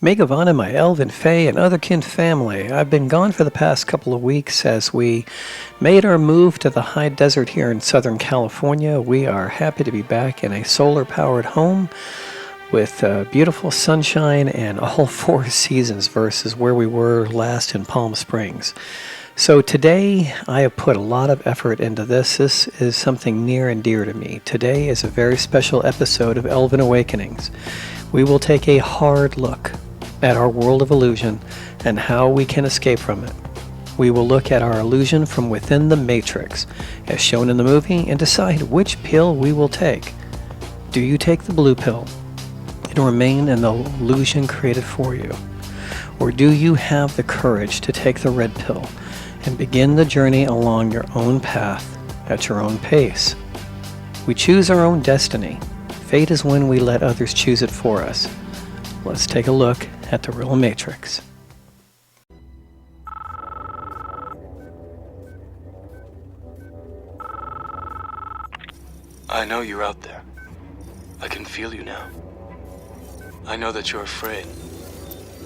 Megavana, my elven fae, and otherkin family. I've been gone for the past couple of weeks as we made our move to the high desert here in Southern California. We are happy to be back in a solar-powered home with beautiful sunshine and all four seasons versus where we were last in Palm Springs. So today I have put a lot of effort into this. This is something near and dear to me. Today is a very special episode of Elven Awakenings. We will take a hard look at our world of illusion and how we can escape from it. We will look at our illusion from within the matrix, as shown in the movie, and decide which pill we will take. Do you take the blue pill and remain in the illusion created for you? Or do you have the courage to take the red pill and begin the journey along your own path at your own pace? We choose our own destiny. Fate is when we let others choose it for us. Let's take a look at the real matrix. I know you're out there. I can feel you now. I know that you're afraid.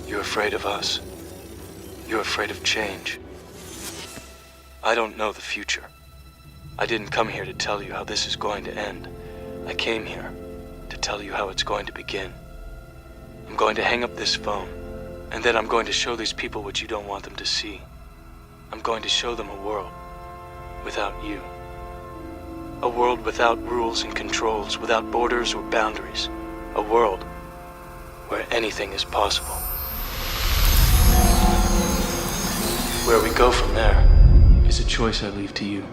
You're afraid of us. You're afraid of change. I don't know the future. I didn't come here to tell you how this is going to end. I came here to tell you how it's going to begin. I'm going to hang up this phone, and then I'm going to show these people what you don't want them to see. I'm going to show them a world without you. A world without rules and controls, without borders or boundaries. A world where anything is possible. Where we go from there is a choice I leave to you.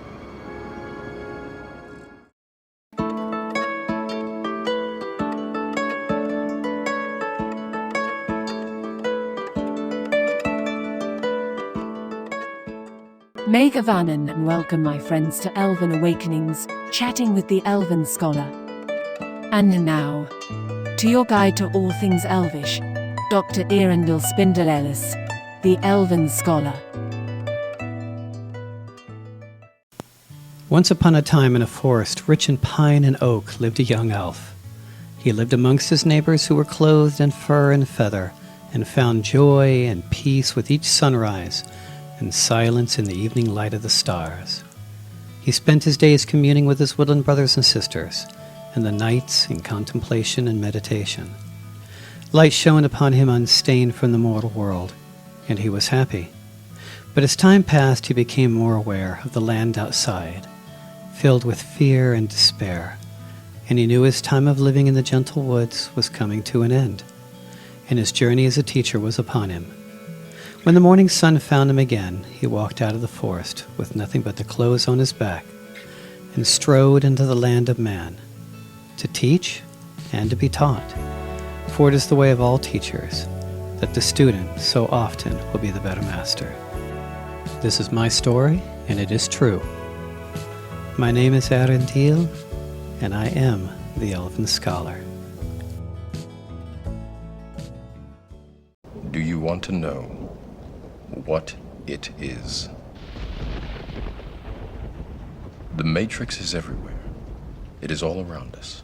Megavanan, and welcome my friends to Elven Awakenings, chatting with the Elven Scholar. And now, to your guide to all things Elvish, Dr. Erendil Spindelellis, the Elven Scholar. Once upon a time in a forest rich in pine and oak lived a young elf. He lived amongst his neighbors who were clothed in fur and feather, and found joy and peace with each sunrise, and silence in the evening light of the stars. He spent his days communing with his woodland brothers and sisters, and the nights in contemplation and meditation. Light shone upon him unstained from the mortal world, and he was happy. But as time passed, he became more aware of the land outside, filled with fear and despair, and he knew his time of living in the gentle woods was coming to an end, and his journey as a teacher was upon him. When the morning sun found him again, he walked out of the forest with nothing but the clothes on his back and strode into the land of man, to teach and to be taught. For it is the way of all teachers that the student so often will be the better master. This is my story, and it is true. My name is Erendil, and I am the Elven Scholar. Do you want to know what it is? The Matrix is everywhere. It is all around us.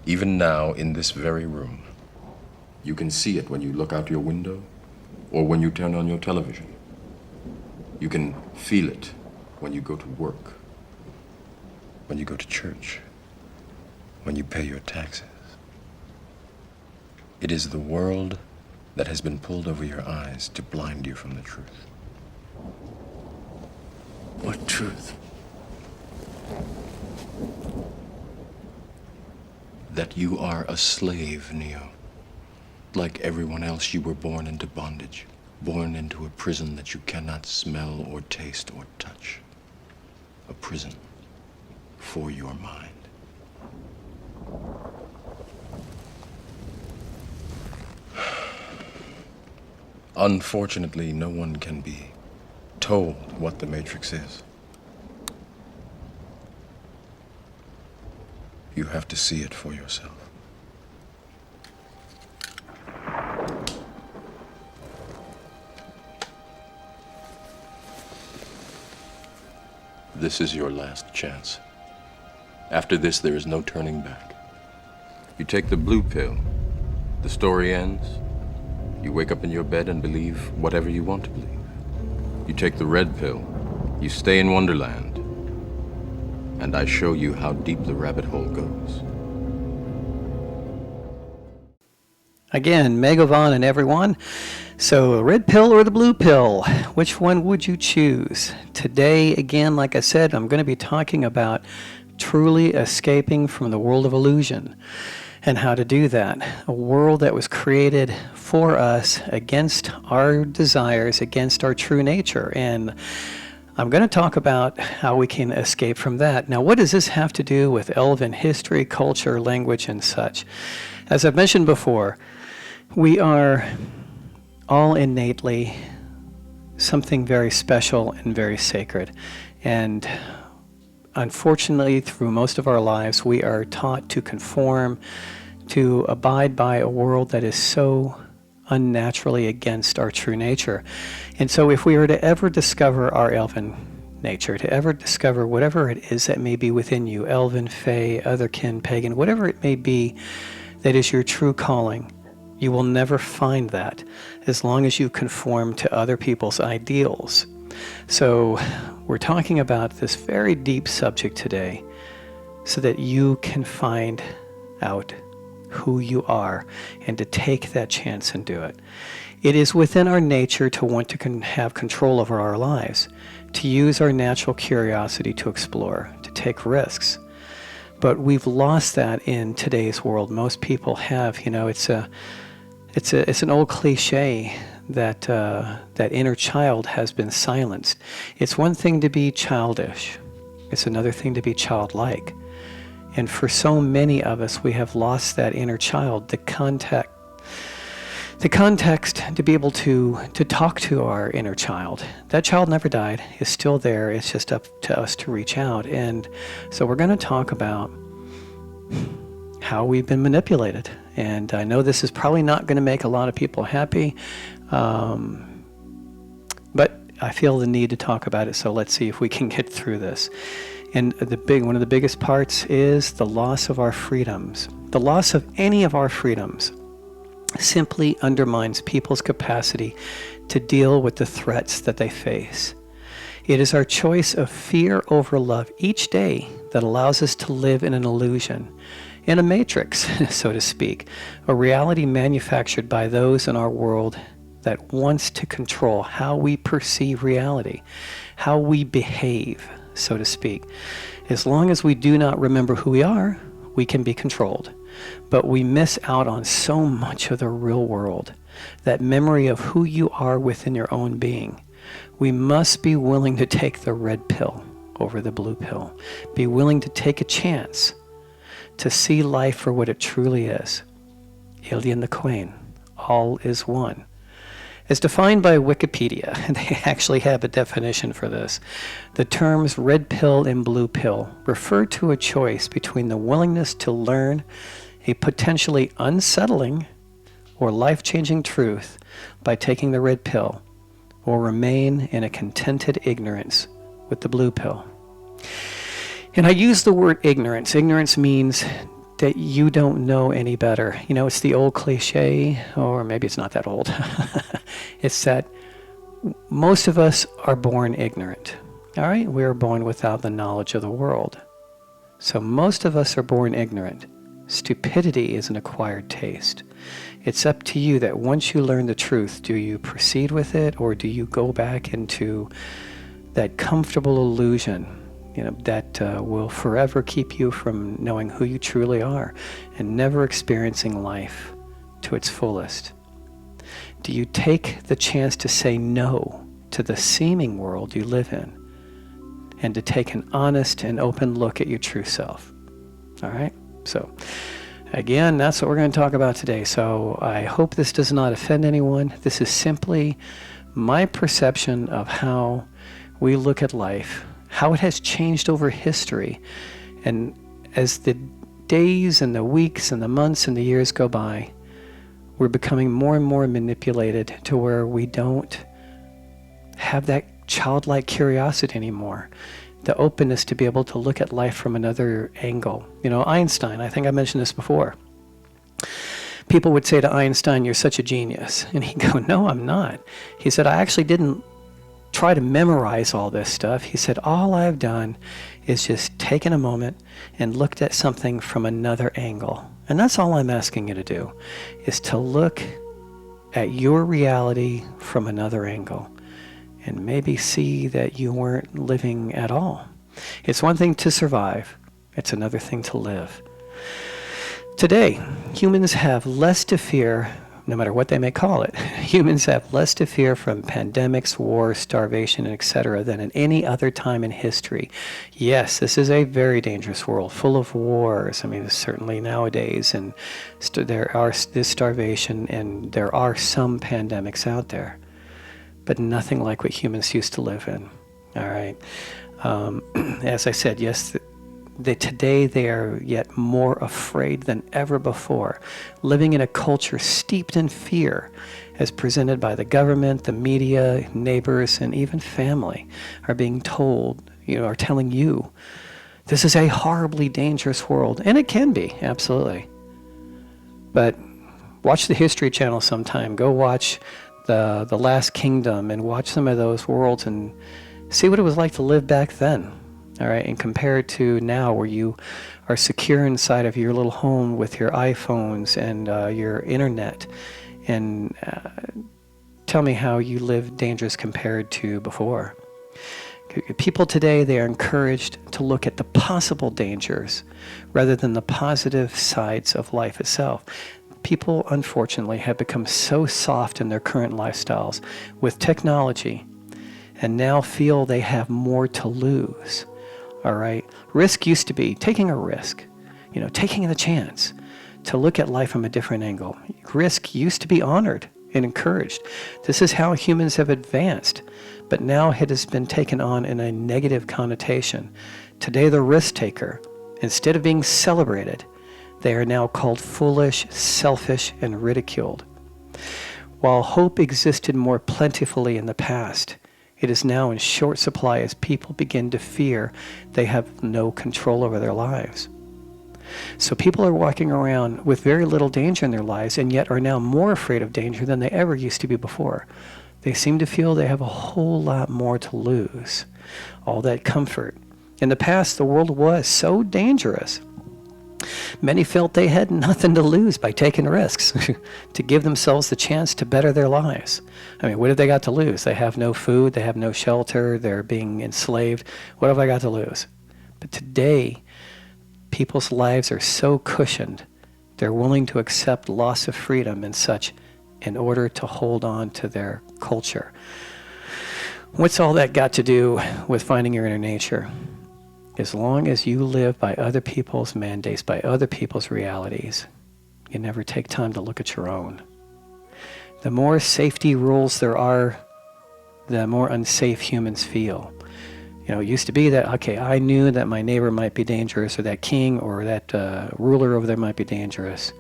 Even now, in this very room. You can see it when you look out your window or when you turn on your television. You can feel it when you go to work, when you go to church, when you pay your taxes. It is the world that has been pulled over your eyes to blind you from the truth. What truth? That you are a slave, Neo. Like everyone else, you were born into bondage, born into a prison that you cannot smell or taste or touch. A prison for your mind. Unfortunately, no one can be told what the Matrix is. You have to see it for yourself. This is your last chance. After this, there is no turning back. You take the blue pill, the story ends, You wake up in your bed and believe whatever you want to believe. You take the red pill, you stay in Wonderland, and I show you how deep the rabbit hole goes. Again, Megovan and everyone. So, red pill or the blue pill? Which one would you choose? Today, again, like I said, I'm going to be talking about truly escaping from the world of illusion and how to do that. A world that was created for us against our desires, against our true nature. And I'm going to talk about how we can escape from that. Now, what does this have to do with Elven history, culture, language, and such? As I've mentioned before, we are all innately something very special and very sacred. And unfortunately, through most of our lives, we are taught to conform, to abide by a world that is so unnaturally against our true nature. And so if we were to ever discover our elven nature, to ever discover whatever it is that may be within you, elven, fae, otherkin, pagan, whatever it may be that is your true calling, you will never find that as long as you conform to other people's ideals. So we're talking about this very deep subject today so that you can find out who you are and to take that chance and do it. It is within our nature to want to have control over our lives, to use our natural curiosity to explore, to take risks. But we've lost that in today's world. Most people have, it's an old cliche that that inner child has been silenced. It's one thing to be childish. It's another thing to be childlike. And for so many of us, we have lost that inner child, the context to be able to talk to our inner child. That child never died, is still there. It's just up to us to reach out. And so we're going to talk about how we've been manipulated. And I know this is probably not going to make a lot of people happy, but I feel the need to talk about it, so let's see if we can get through this. And one of the biggest parts is the loss of our freedoms. The loss of any of our freedoms simply undermines people's capacity to deal with the threats that they face. It is our choice of fear over love each day that allows us to live in an illusion, in a matrix, so to speak, a reality manufactured by those in our world that wants to control how we perceive reality, how we behave, so to speak. As long as we do not remember who we are, we can be controlled. But we miss out on so much of the real world, that memory of who you are within your own being. We must be willing to take the red pill over the blue pill. Be willing to take a chance to see life for what it truly is. Alien the Queen, all is one. As defined by Wikipedia, they actually have a definition for this. The terms red pill and blue pill refer to a choice between the willingness to learn a potentially unsettling or life-changing truth by taking the red pill, or remain in a contented ignorance with the blue pill. And I use the word ignorance. Ignorance means that you don't know any better. It's the old cliche, or maybe it's not that old. It's that most of us are born ignorant. All right? We are born without the knowledge of the world. So most of us are born ignorant. Stupidity is an acquired taste. It's up to you that once you learn the truth, do you proceed with it, or do you go back into that comfortable illusion that will forever keep you from knowing who you truly are and never experiencing life to its fullest? Do you take the chance to say no to the seeming world you live in and to take an honest and open look at your true self? All right? So, again, that's what we're going to talk about today. So I hope this does not offend anyone. This is simply my perception of how we look at life, how it has changed over history. And as the days and the weeks and the months and the years go by, we're becoming more and more manipulated to where we don't have that childlike curiosity anymore, the openness to be able to look at life from another angle. Einstein, I think I mentioned this before, People would say to Einstein, "You're such a genius." And he'd go, "No, I'm not." He said, "I actually didn't try to memorize all this stuff." He said, "All I've done is just taken a moment and looked at something from another angle." And that's all I'm asking you to do, is to look at your reality from another angle and maybe see that you weren't living at all. It's one thing to survive. It's another thing to live. Today, humans have less to fear, no matter what they may call it. Humans have less to fear from pandemics, wars, starvation, etc. than in any other time in history. Yes, this is a very dangerous world, full of wars. I mean, certainly nowadays, and there's starvation, and there are some pandemics out there, but nothing like what humans used to live in. All right. As I said, yes, today they are yet more afraid than ever before, living in a culture steeped in fear, as presented by the government, the media, neighbors, and even family are being told, are telling you, this is a horribly dangerous world. And it can be, absolutely. But watch the History Channel sometime. Go watch the Last Kingdom and watch some of those worlds and see what it was like to live back then. All right, and compare it to now, where you are secure inside of your little home with your iPhones and your internet. And tell me how you live dangerous compared to before. People today, they are encouraged to look at the possible dangers rather than the positive sides of life itself. People, unfortunately, have become so soft in their current lifestyles with technology and now feel they have more to lose. All right. Risk used to be taking a risk, taking the chance to look at life from a different angle. Risk used to be honored and encouraged. This is how humans have advanced, but now it has been taken on in a negative connotation. Today, the risk taker, instead of being celebrated, they are now called foolish, selfish, and ridiculed. While hope existed more plentifully in the past, it is now in short supply as people begin to fear they have no control over their lives. So people are walking around with very little danger in their lives, and yet are now more afraid of danger than they ever used to be before. They seem to feel they have a whole lot more to lose. All that comfort. In the past, the world was so dangerous. Many felt they had nothing to lose by taking risks to give themselves the chance to better their lives. I mean, what have they got to lose? They have no food, they have no shelter, they're being enslaved. What have I got to lose? But today, people's lives are so cushioned, they're willing to accept loss of freedom and such in order to hold on to their culture. What's all that got to do with finding your inner nature? As long as you live by other people's mandates, by other people's realities, you never take time to look at your own. The more safety rules there are, the more unsafe humans feel. It used to be that, okay, I knew that my neighbor might be dangerous, or that king or that ruler over there might be dangerous.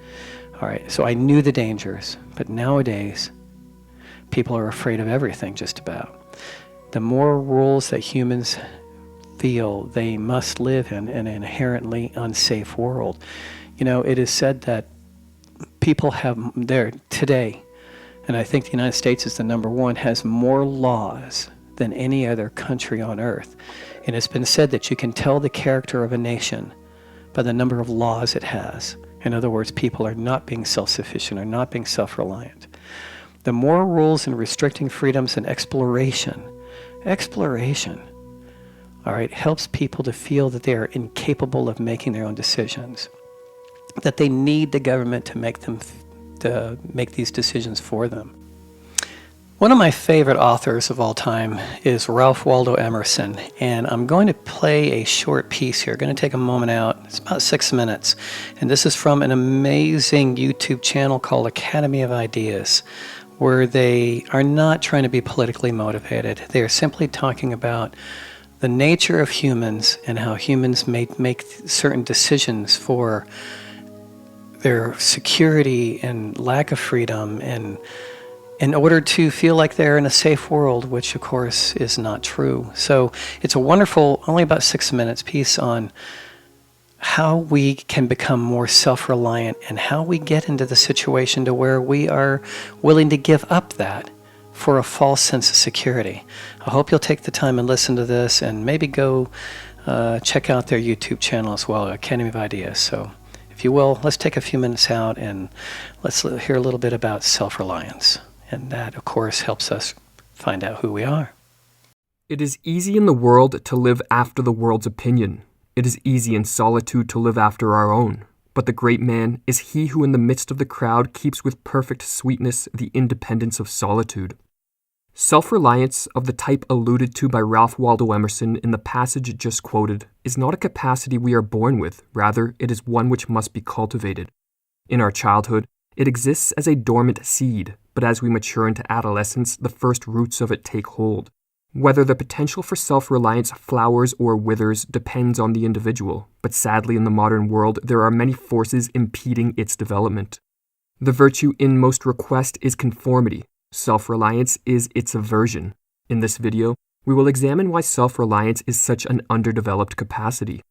All right, so I knew the dangers. But nowadays, people are afraid of everything, just about. The more rules that humans feel they must live in an inherently unsafe world. It is said that people have there today, and I think the United States is the number one, has more laws than any other country on earth. And it's been said that you can tell the character of a nation by the number of laws it has. In other words, people are not being self-sufficient, are not being self-reliant. The more rules and restricting freedoms and exploration, all right, helps people to feel that they are incapable of making their own decisions, that they need the government to make these decisions for them. One of my favorite authors of all time is Ralph Waldo Emerson, and I'm going to play a short piece here. I'm going to take a moment out. It's about 6 minutes, and this is from an amazing YouTube channel called Academy of Ideas, where they are not trying to be politically motivated. They are simply talking about the nature of humans and how humans make certain decisions for their security and lack of freedom, and in order to feel like they're in a safe world, which of course is not true. So it's a wonderful, only about 6 minutes piece on how we can become more self-reliant and how we get into the situation to where we are willing to give up that for a false sense of security. I hope you'll take the time and listen to this, and maybe go check out their YouTube channel as well, Academy of Ideas. So if you will, let's take a few minutes out and let's hear a little bit about self-reliance. And that, of course, helps us find out who we are. It is easy in the world to live after the world's opinion. It is easy in solitude to live after our own. But the great man is he who in the midst of the crowd keeps with perfect sweetness the independence of solitude. Self-reliance, of the type alluded to by Ralph Waldo Emerson in the passage just quoted, is not a capacity we are born with. Rather, it is one which must be cultivated. In our childhood, it exists as a dormant seed, but as we mature into adolescence, the first roots of it take hold. Whether the potential for self-reliance flowers or withers depends on the individual, but sadly in the modern world there are many forces impeding its development. The virtue in most request is conformity. Self-reliance is its aversion. In this video, we will examine why self-reliance is such an underdeveloped capacity.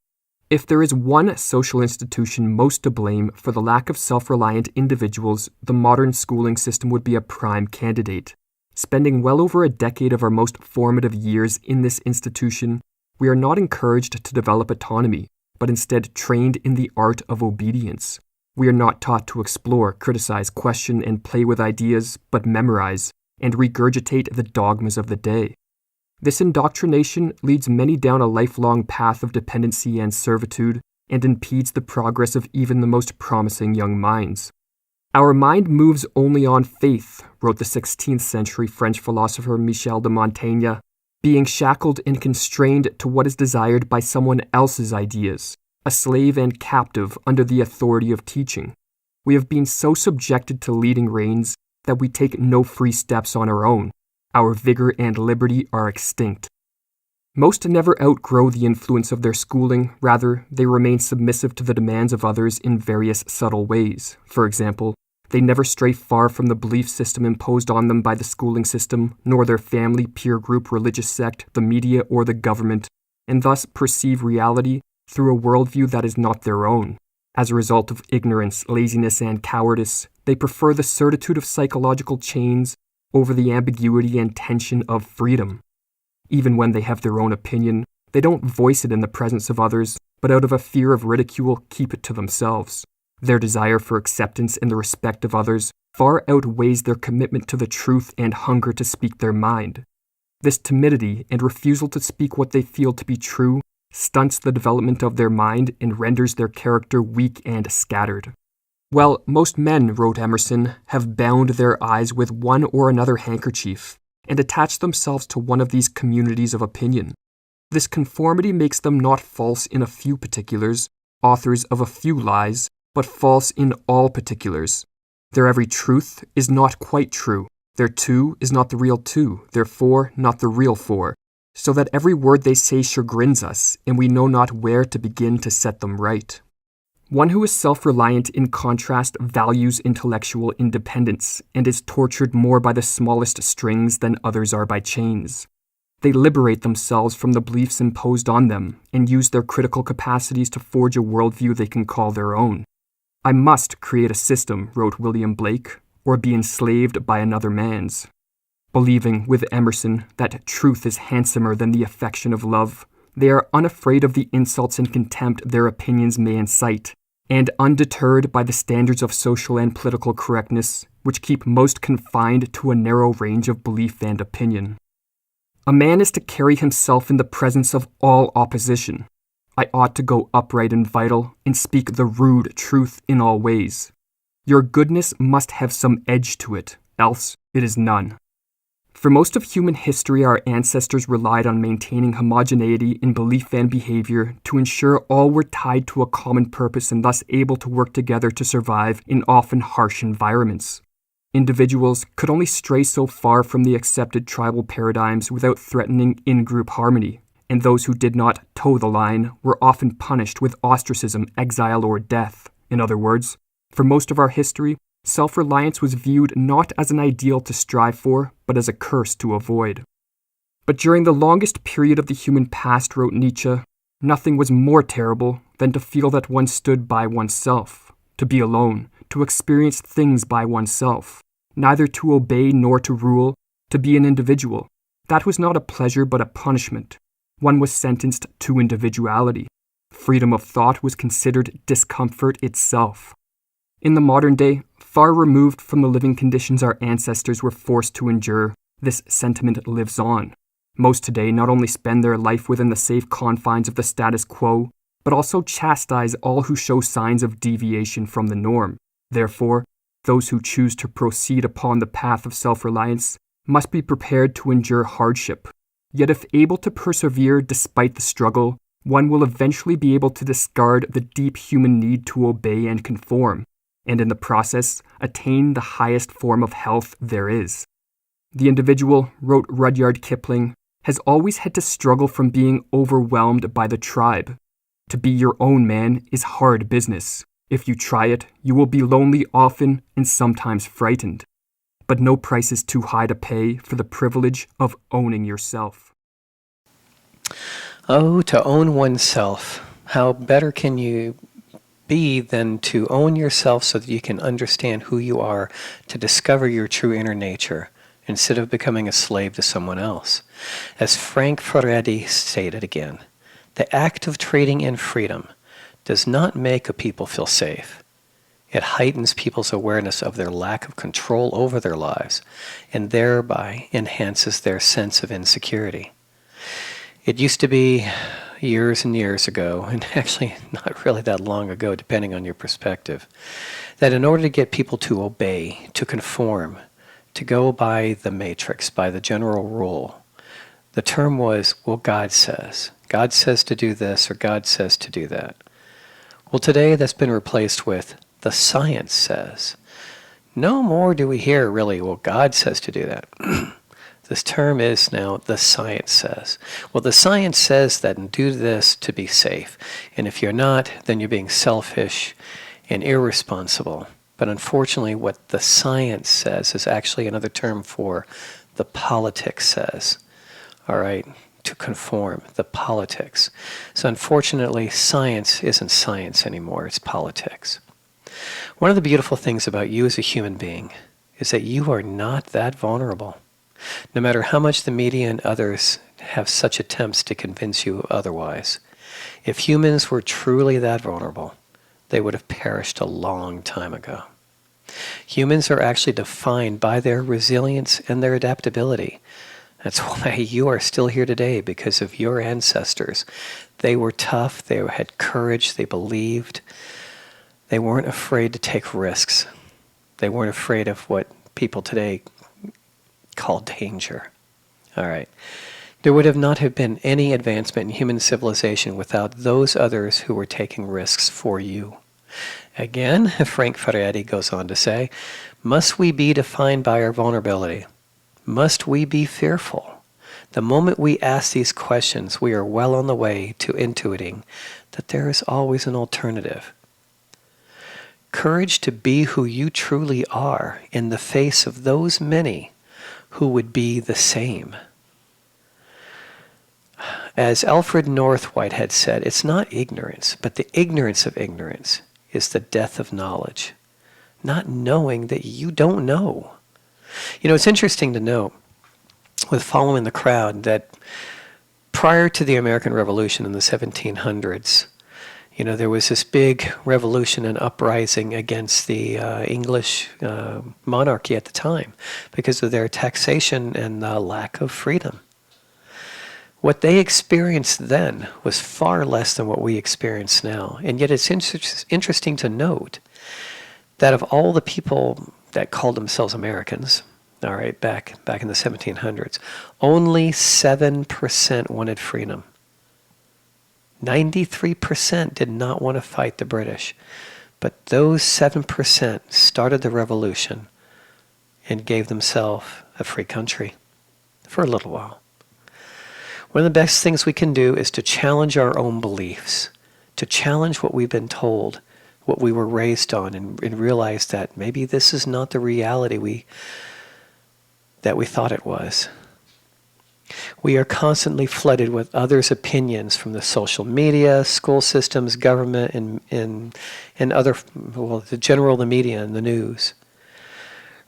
If there is one social institution most to blame for the lack of self-reliant individuals, the modern schooling system would be a prime candidate. Spending well over a decade of our most formative years in this institution, we are not encouraged to develop autonomy, but instead trained in the art of obedience. We are not taught to explore, criticize, question, and play with ideas, but memorize and regurgitate the dogmas of the day. This indoctrination leads many down a lifelong path of dependency and servitude, and impedes the progress of even the most promising young minds. Our mind moves only on faith, wrote the 16th century French philosopher Michel de Montaigne, being shackled and constrained to what is desired by someone else's ideas, a slave and captive under the authority of teaching. We have been so subjected to leading reins that we take no free steps on our own. Our vigor and liberty are extinct. Most never outgrow the influence of their schooling, rather, they remain submissive to the demands of others in various subtle ways. For example, they never stray far from the belief system imposed on them by the schooling system, nor their family, peer group, religious sect, the media, or the government, and thus perceive reality through a worldview that is not their own. As a result of ignorance, laziness, and cowardice, they prefer the certitude of psychological chains over the ambiguity and tension of freedom. Even when they have their own opinion, they don't voice it in the presence of others, but out of a fear of ridicule, keep it to themselves. Their desire for acceptance and the respect of others far outweighs their commitment to the truth and hunger to speak their mind. This timidity and refusal to speak what they feel to be true stunts the development of their mind and renders their character weak and scattered. Well, most men, wrote Emerson, have bound their eyes with one or another handkerchief and attached themselves to one of these communities of opinion. This conformity makes them not false in a few particulars, authors of a few lies, but false in all particulars. Their every truth is not quite true. Their two is not the real two, their four not the real four, so that every word they say chagrins us, and we know not where to begin to set them right. One who is self-reliant, in contrast, values intellectual independence, and is tortured more by the smallest strings than others are by chains. They liberate themselves from the beliefs imposed on them, and use their critical capacities to forge a worldview they can call their own. I must create a system, wrote William Blake, or be enslaved by another man's. Believing, with Emerson, that truth is handsomer than the affection of love, they are unafraid of the insults and contempt their opinions may incite, and undeterred by the standards of social and political correctness, which keep most confined to a narrow range of belief and opinion. A man is to carry himself in the presence of all opposition. I ought to go upright and vital, and speak the rude truth in all ways. Your goodness must have some edge to it, else it is none. For most of human history, our ancestors relied on maintaining homogeneity in belief and behavior to ensure all were tied to a common purpose and thus able to work together to survive in often harsh environments. Individuals could only stray so far from the accepted tribal paradigms without threatening in-group harmony, and those who did not toe the line were often punished with ostracism, exile, or death. In other words, for most of our history, self-reliance was viewed not as an ideal to strive for, but as a curse to avoid. But during the longest period of the human past, wrote Nietzsche, Nothing was more terrible than to feel that one stood by oneself, to be alone, to experience things by oneself, neither to obey nor to rule, to be an individual. That was not a pleasure but a punishment. One was sentenced to individuality. Freedom of thought was considered discomfort itself. In the modern day, far removed from the living conditions our ancestors were forced to endure, this sentiment lives on. Most today not only spend their life within the safe confines of the status quo, but also chastise all who show signs of deviation from the norm. Therefore, those who choose to proceed upon the path of self-reliance must be prepared to endure hardship. Yet if able to persevere despite the struggle, one will eventually be able to discard the deep human need to obey and conform, and in the process, attain the highest form of health there is. The individual, wrote Rudyard Kipling, has always had to struggle from being overwhelmed by the tribe. To be your own man is hard business. If you try it, you will be lonely often and sometimes frightened. But no price is too high to pay for the privilege of owning yourself. Oh, to own oneself. How better can you be than to own yourself so that you can understand who you are, to discover your true inner nature, instead of becoming a slave to someone else. As Frank Furedi stated again, the act of trading in freedom does not make a people feel safe. It heightens people's awareness of their lack of control over their lives, and thereby enhances their sense of insecurity. It used to be years and years ago, and actually not really that long ago, depending on your perspective, that in order to get people to obey, to conform, to go by the matrix, by the general rule, the term was, well, God says. God says to do this, or God says to do that. Well, today that's been replaced with the science says. No more do we hear really, well, God says to do that. This term is now the science says. Well, the science says that do this to be safe. And if you're not, then you're being selfish and irresponsible. But unfortunately, what the science says is actually another term for the politics says. All right, to conform, the politics. So unfortunately, science isn't science anymore, it's politics. One of the beautiful things about you as a human being is that you are not that vulnerable. No matter how much the media and others have such attempts to convince you otherwise, if humans were truly that vulnerable, they would have perished a long time ago. Humans are actually defined by their resilience and their adaptability. That's why you are still here today, because of your ancestors. They were tough, they had courage, they believed. They weren't afraid to take risks. They weren't afraid of what people today call danger. All right. There would have not have been any advancement in human civilization without those others who were taking risks for you. Again, Frank Furedi goes on to say, must we be defined by our vulnerability? Must we be fearful? The moment we ask these questions, we are well on the way to intuiting that there is always an alternative. Courage to be who you truly are in the face of those many who would be the same. As Alfred North Whitehead said, it's not ignorance, but the ignorance of ignorance is the death of knowledge. Not knowing that you don't know. You know, it's interesting to note, with following the crowd, that prior to the American Revolution in the 1700s, you know, there was this big revolution and uprising against the English monarchy at the time because of their taxation and lack of freedom. What they experienced then was far less than what we experience now. And yet it's interesting to note that of all the people that called themselves Americans, all right, back in the 1700s, only 7% wanted freedom. 93% did not want to fight the British. But those 7% started the revolution and gave themselves a free country for a little while. One of the best things we can do is to challenge our own beliefs, to challenge what we've been told, what we were raised on, and realize that maybe this is not the reality that we thought it was. We are constantly flooded with others' opinions from the social media, school systems, government, and other, well, the media and the news.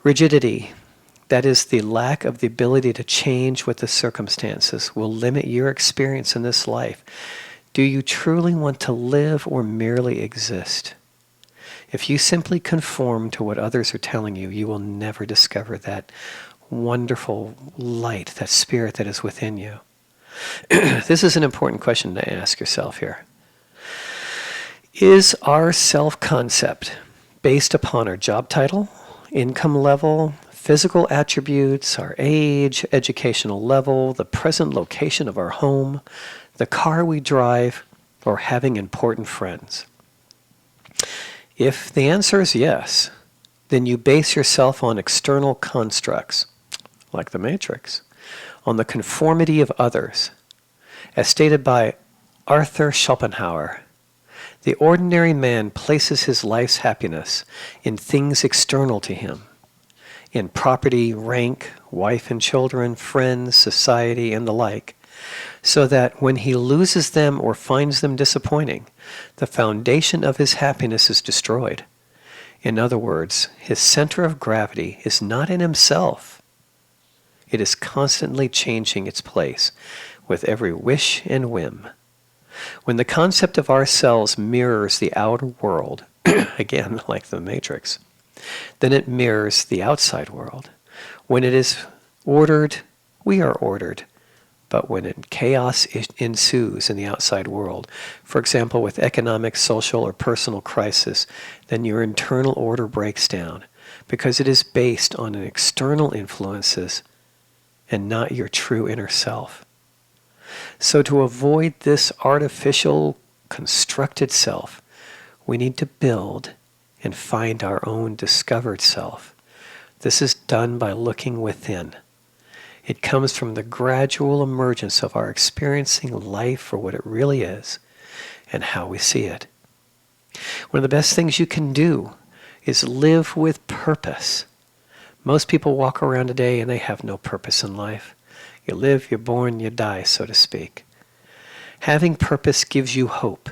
Rigidity, that is the lack of the ability to change with the circumstances, will limit your experience in this life. Do you truly want to live or merely exist? If you simply conform to what others are telling you, you will never discover that wonderful light, that spirit that is within you. This is an important question to ask yourself here. Is our self-concept based upon our job title, income level, physical attributes, our age, educational level, the present location of our home, the car we drive, or having important friends? If the answer is yes, then you base yourself on external constructs, like the Matrix, on the conformity of others. As stated by Arthur Schopenhauer, the ordinary man places his life's happiness in things external to him, in property, rank, wife and children, friends, society, and the like, so that when he loses them or finds them disappointing, the foundation of his happiness is destroyed. In other words, his center of gravity is not in himself. It is constantly changing its place with every wish and whim. When the concept of ourselves mirrors the outer world, again, like the Matrix, then it mirrors the outside world. When it is ordered, we are ordered. But when chaos ensues in the outside world, for example, with economic, social, or personal crisis, then your internal order breaks down because it is based on external influences and not your true inner self. So to avoid this artificial, constructed self, we need to build and find our own discovered self. This is done by looking within. It comes from the gradual emergence of our experiencing life for what it really is and how we see it. One of the best things you can do is live with purpose. Most people walk around today and they have no purpose in life. You live, you're born, you die, so to speak. Having purpose gives you hope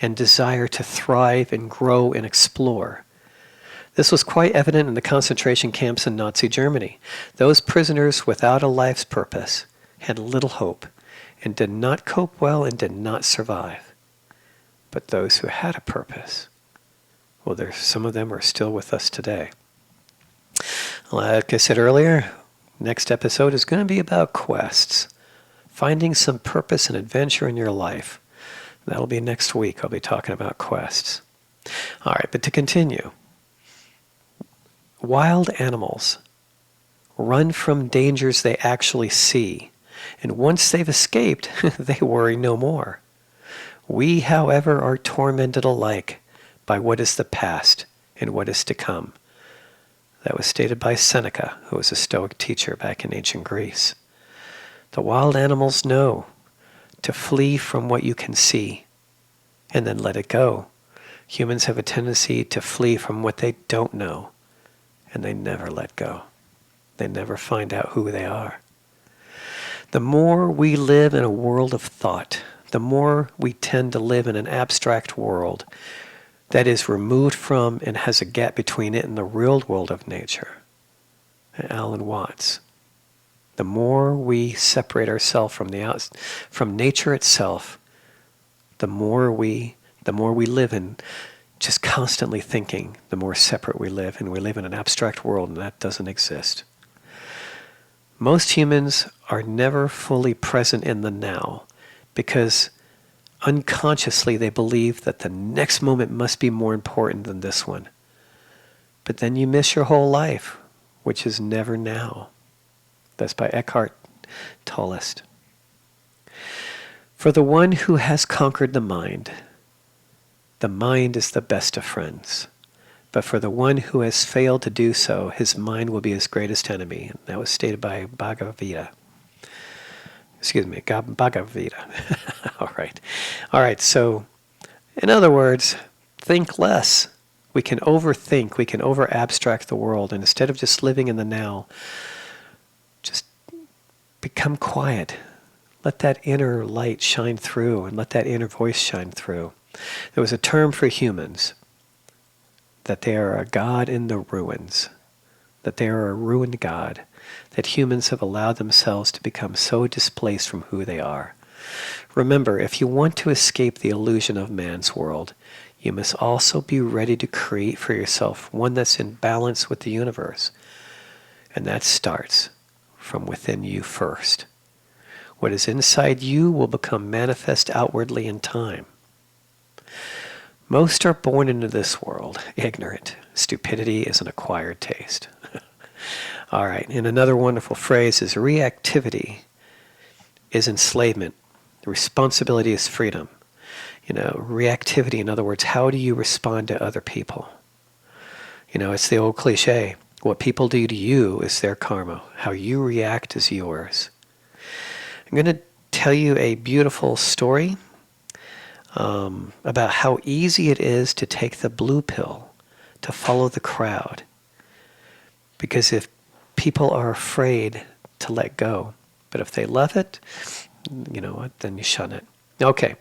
and desire to thrive and grow and explore. This was quite evident in the concentration camps in Nazi Germany. Those prisoners without a life's purpose had little hope and did not cope well and did not survive. But those who had a purpose, well, some of them are still with us today. Like I said earlier, next episode is going to be about quests. Finding some purpose and adventure in your life. That'll be next week. I'll be talking about quests. All right, but to continue. Wild animals run from dangers they actually see, and once they've escaped, they worry no more. We, however, are tormented alike by what is the past and what is to come. That was stated by Seneca, who was a Stoic teacher back in ancient Greece. The wild animals know to flee from what you can see and then let it go. Humans have a tendency to flee from what they don't know, and they never let go. They never find out who they are. The more we live in a world of thought, the more we tend to live in an abstract world that is removed from and has a gap between it and the real world of nature. Alan Watts. The more we separate ourselves from nature itself, the more we live in just constantly thinking, the more separate we live, and we live in an abstract world, and that doesn't exist. Most humans are never fully present in the now because unconsciously they believe that the next moment must be more important than this one. But then you miss your whole life, which is never now. That's by Eckhart Tolle. For the one who has conquered the mind is the best of friends. But for the one who has failed to do so, his mind will be his greatest enemy. And that was stated by Bhagavad Gita. Bhagavad Gita. All right, so in other words, think less. We can overthink, we can over-abstract the world, and instead of just living in the now, just become quiet. Let that inner light shine through and let that inner voice shine through. There was a term for humans, that they are a god in the ruins, that they are a ruined god, that humans have allowed themselves to become so displaced from who they are. Remember, if you want to escape the illusion of man's world, you must also be ready to create for yourself one that's in balance with the universe. And that starts from within you first. What is inside you will become manifest outwardly in time. Most are born into this world ignorant. Stupidity is an acquired taste. All right, and another wonderful phrase is reactivity is enslavement. Responsibility is freedom. Reactivity, in other words, how do you respond to other people? It's the old cliche. What people do to you is their karma. How you react is yours. I'm going to tell you a beautiful story about how easy it is to take the blue pill, to follow the crowd. Because if people are afraid to let go, but if they love it, you know what, then you shun it. Okay,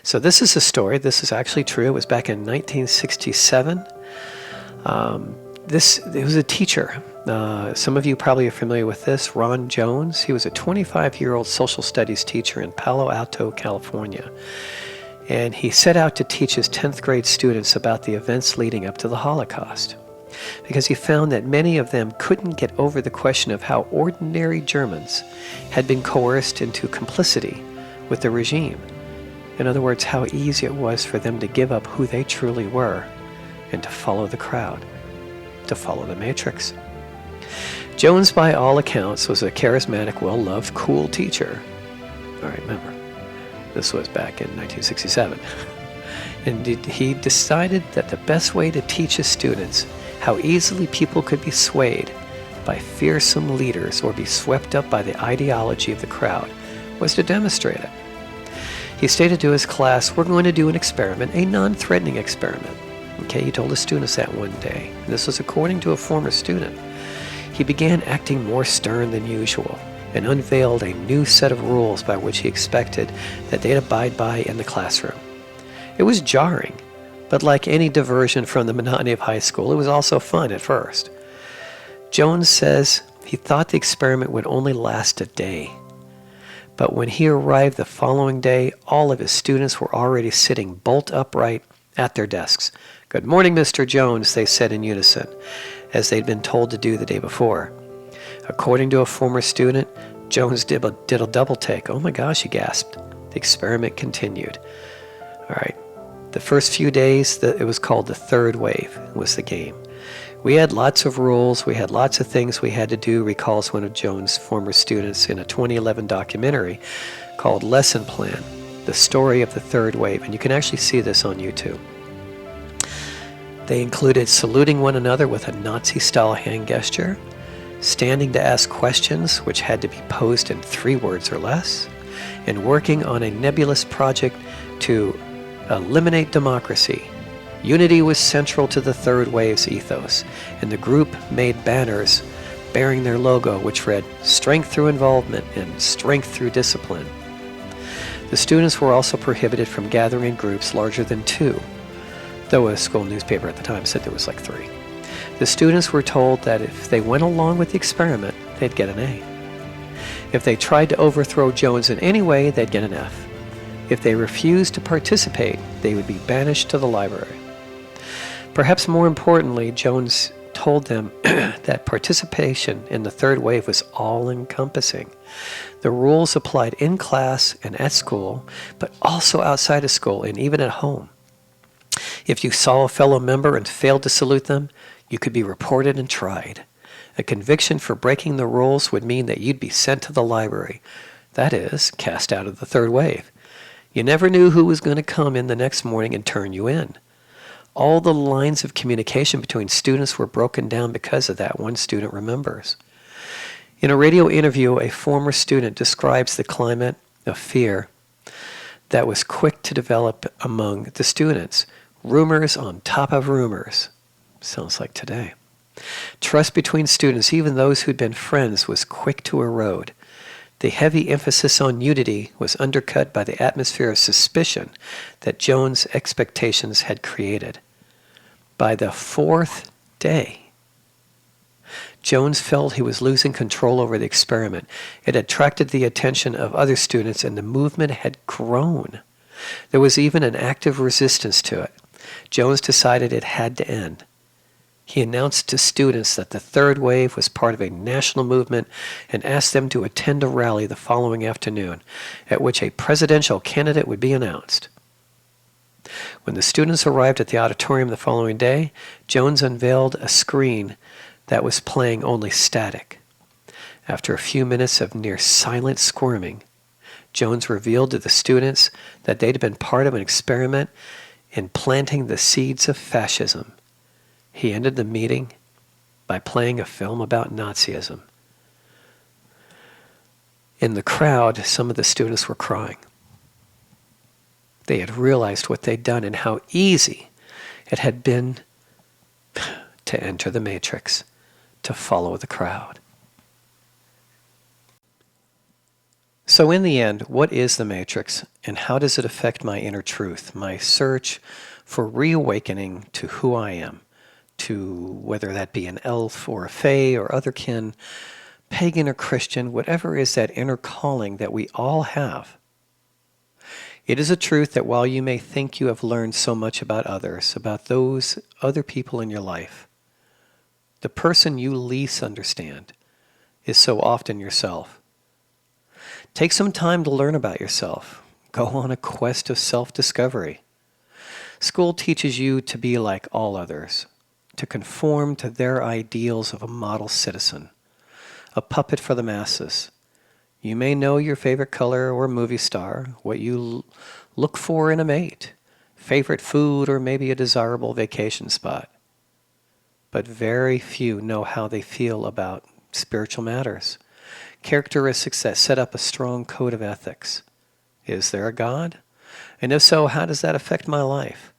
so this is a story. This is actually true. It was back in 1967. It was a teacher. Some of you probably are familiar with this, Ron Jones. He was a 25-year-old social studies teacher in Palo Alto, California. And he set out to teach his 10th grade students about the events leading up to the Holocaust, because he found that many of them couldn't get over the question of how ordinary Germans had been coerced into complicity with the regime. In other words, how easy it was for them to give up who they truly were and to follow the crowd, to follow the matrix. Jones, by all accounts, was a charismatic, well-loved, cool teacher. All right, remember, this was back in 1967. And he decided that the best way to teach his students how easily people could be swayed by fearsome leaders or be swept up by the ideology of the crowd was to demonstrate it. He stated to his class, we're going to do an experiment, a non-threatening experiment. Okay, he told his students that one day. And this was according to a former student. He began acting more stern than usual and unveiled a new set of rules by which he expected that they'd abide by in the classroom. It was jarring, but like any diversion from the monotony of high school, it was also fun at first. Jones says he thought the experiment would only last a day. But when he arrived the following day, all of his students were already sitting bolt upright at their desks. "Good morning, Mr. Jones," they said in unison, as they'd been told to do the day before. According to a former student, Jones did a double take. "Oh my gosh," he gasped. The experiment continued. All right. The first few days, it was called the third wave, was the game. We had lots of rules. We had lots of things we had to do, recalls one of Jones' former students in a 2011 documentary called Lesson Plan, The Story of the Third Wave. And you can actually see this on YouTube. They included saluting one another with a Nazi-style hand gesture, standing to ask questions which had to be posed in 3 words or less, and working on a nebulous project to eliminate democracy. Unity was central to the third wave's ethos, and the group made banners bearing their logo, which read, "Strength through involvement" and "Strength through discipline." The students were also prohibited from gathering in groups larger than 2, though a school newspaper at the time said there was like 3. The students were told that if they went along with the experiment, they'd get an A. If they tried to overthrow Jones in any way, they'd get an F. If they refused to participate, they would be banished to the library. Perhaps more importantly, Jones told them that participation in the third wave was all-encompassing. The rules applied in class and at school, but also outside of school and even at home. If you saw a fellow member and failed to salute them, you could be reported and tried. A conviction for breaking the rules would mean that you'd be sent to the library. That is, cast out of the third wave. You never knew who was going to come in the next morning and turn you in. All the lines of communication between students were broken down because of that, one student remembers. In a radio interview, a former student describes the climate of fear that was quick to develop among the students. Rumors on top of rumors. Sounds like today. Trust between students, even those who'd been friends, was quick to erode. The heavy emphasis on unity was undercut by the atmosphere of suspicion that Jones' expectations had created. By the fourth day, Jones felt he was losing control over the experiment. It attracted the attention of other students, and the movement had grown. There was even an active resistance to it. Jones decided it had to end. He announced to students that the third wave was part of a national movement and asked them to attend a rally the following afternoon, at which a presidential candidate would be announced. When the students arrived at the auditorium the following day, Jones unveiled a screen that was playing only static. After a few minutes of near silent squirming, Jones revealed to the students that they'd been part of an experiment in planting the seeds of fascism. He ended the meeting by playing a film about Nazism. In the crowd, some of the students were crying. They had realized what they'd done and how easy it had been to enter the matrix, to follow the crowd. So in the end, what is the matrix, and how does it affect my inner truth, my search for reawakening to who I am, to whether that be an elf or a fae or other kin, pagan or Christian, whatever is that inner calling that we all have? It is a truth that while you may think you have learned so much about others, about those other people in your life, the person you least understand is so often yourself. Take some time to learn about yourself. Go on a quest of self-discovery. School teaches you to be like all others, to conform to their ideals of a model citizen, a puppet for the masses. You may know your favorite color or movie star, what you look for in a mate, favorite food, or maybe a desirable vacation spot. But very few know how they feel about spiritual matters, characteristics that set up a strong code of ethics. Is there a God? And if so, how does that affect my life?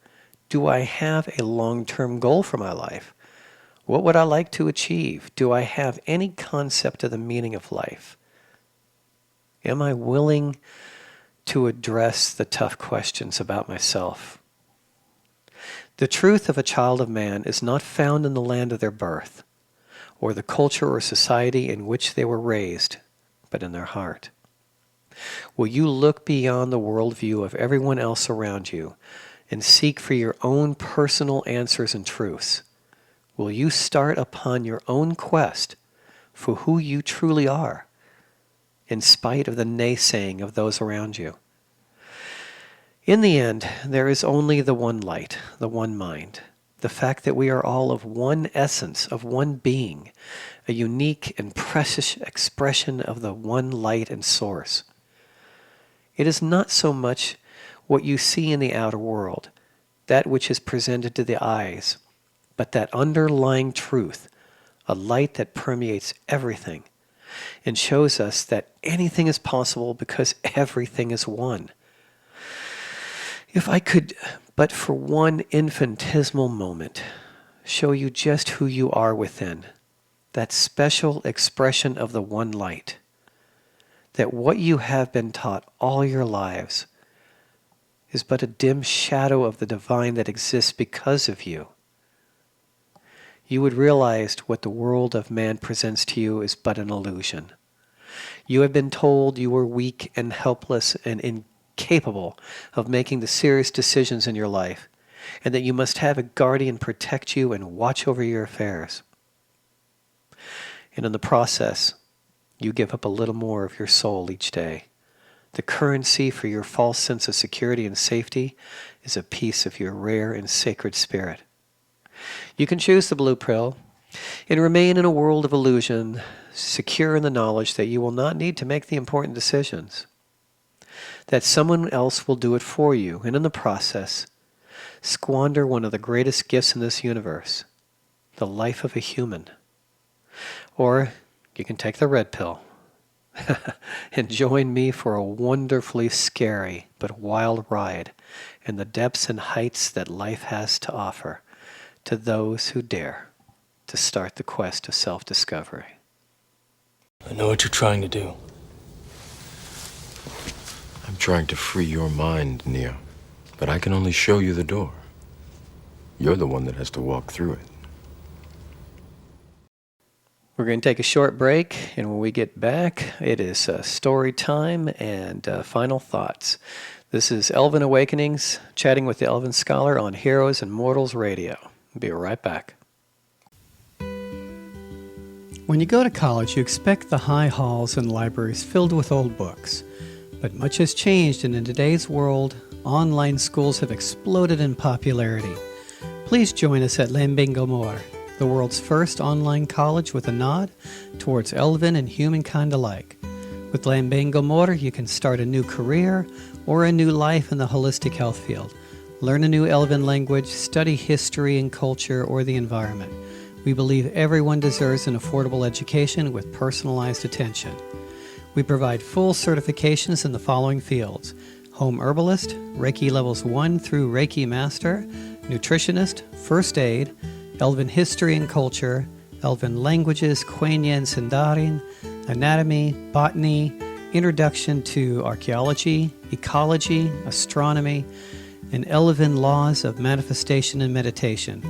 Do I have a long-term goal for my life? What would I like to achieve? Do I have any concept of the meaning of life? Am I willing to address the tough questions about myself? The truth of a child of man is not found in the land of their birth, or the culture or society in which they were raised, but in their heart. Will you look beyond the worldview of everyone else around you and seek for your own personal answers and truths? Will you start upon your own quest for who you truly are, in spite of the naysaying of those around you? In the end, there is only the one light, the one mind, the fact that we are all of one essence, of one being, a unique and precious expression of the one light and source. It is not so much what you see in the outer world, that which is presented to the eyes, but that underlying truth, a light that permeates everything and shows us that anything is possible because everything is one. If I could, but for one infinitesimal moment, show you just who you are within, that special expression of the one light, that what you have been taught all your lives is but a dim shadow of the divine that exists because of you, you would realize what the world of man presents to you is but an illusion. You have been told you are weak and helpless and incapable of making the serious decisions in your life, and that you must have a guardian protect you and watch over your affairs. And in the process, you give up a little more of your soul each day. The currency for your false sense of security and safety is a piece of your rare and sacred spirit. You can choose the blue pill and remain in a world of illusion, secure in the knowledge that you will not need to make the important decisions, that someone else will do it for you, and in the process, squander one of the greatest gifts in this universe, the life of a human. Or you can take the red pill and join me for a wonderfully scary but wild ride in the depths and heights that life has to offer to those who dare to start the quest of self-discovery. I know what you're trying to do. trying to free your mind, Neo, but I can only show you the door. You're the one that has to walk through it. We're going to take a short break, and when we get back, it is story time and final thoughts. This is Elven Awakenings, chatting with the Elven Scholar on Heroes and Mortals Radio. Be right back. When you go to college, you expect the high halls and libraries filled with old books. But much has changed, and in today's world, online schools have exploded in popularity. Please join us at Lambingomor, the world's first online college with a nod towards Elven and humankind alike. With Lambingomor, you can start a new career or a new life in the holistic health field. Learn a new Elven language, study history and culture or the environment. We believe everyone deserves an affordable education with personalized attention. We provide full certifications in the following fields: home herbalist, Reiki levels 1 through Reiki master, nutritionist, first aid, Elven history and culture, Elven languages, Quenya and Sindarin, anatomy, botany, introduction to archaeology, ecology, astronomy, and Elven laws of manifestation and meditation.